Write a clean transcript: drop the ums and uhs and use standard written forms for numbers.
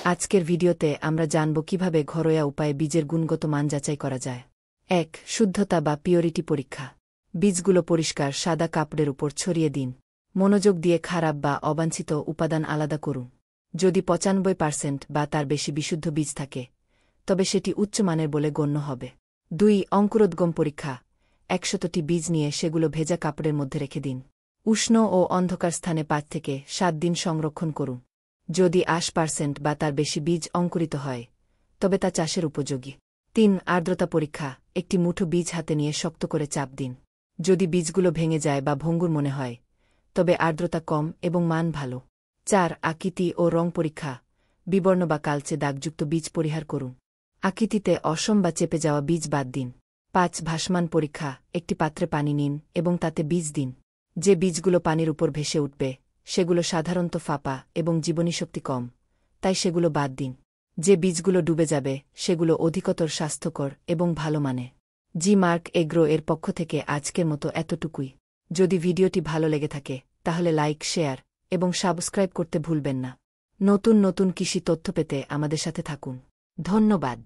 আজকের ভিডিওতে আমরা জানব কিভাবে ঘরোয়া উপায়ে বীজের গুণগত মান যাচাই করা যায়। ১. শুদ্ধতা বা পিওরিটি পরীক্ষা। বীজগুলো পরিষ্কার সাদা কাপড়ের উপর ছড়িয়ে দিন। মনোযোগ দিয়ে খারাপ বা অবাঞ্ছিত উপাদান আলাদা করুন। যদি ৯৫% বা তার বেশি বিশুদ্ধ বীজ থাকে, তবে সেটি উচ্চমানের বলে গণ্য হবে। ২. অঙ্কুরোদ্গম পরীক্ষা। ১০০টি বীজ নিয়ে সেগুলো ভেজা কাপড়ের মধ্যে রেখে দিন। উষ্ণ ও অন্ধকার স্থানে ৫ থেকে ৭ দিন সংরক্ষণ করুন। যদি ৮০% বা তার বেশি বীজ অঙ্কুরিত হয়, তবে তা চাষের উপযোগী। ৩. আর্দ্রতা পরীক্ষা। একটি মুঠো বীজ হাতে নিয়ে শক্ত করে চাপ দিন। যদি বীজগুলো ভেঙে যায় বা ভঙ্গুর মনে হয়, তবে আর্দ্রতা কম এবং মান ভালো। ৪. আকৃতি ও রং পরীক্ষা। বিবর্ণ বা কালচে দাগযুক্ত বীজ পরিহার করুন। আকৃতিতে অসম বা চেপে যাওয়া বীজ বাদ দিন। ৫. ভাসমান পরীক্ষা। একটি পাত্রে পানি নিন এবং তাতে বীজ দিন। যে বীজগুলো পানির উপর ভেসে উঠবে, সেগুলো সাধারণত ফাঁপা এবং জীবনীশক্তি কম, তাই সেগুলো বাদ দিন। যে বীজগুলো ডুবে যাবে, সেগুলো অধিকতর স্বাস্থ্যকর এবং ভালো মানে। জি মার্ক এগ্রো এর পক্ষ থেকে আজকের মতো এতটুকুই। যদি ভিডিওটি ভালো লেগে থাকে, তাহলে লাইক, শেয়ার এবং সাবস্ক্রাইব করতে ভুলবেন না। নতুন নতুন কৃষি তথ্য পেতে আমাদের সাথে থাকুন। ধন্যবাদ।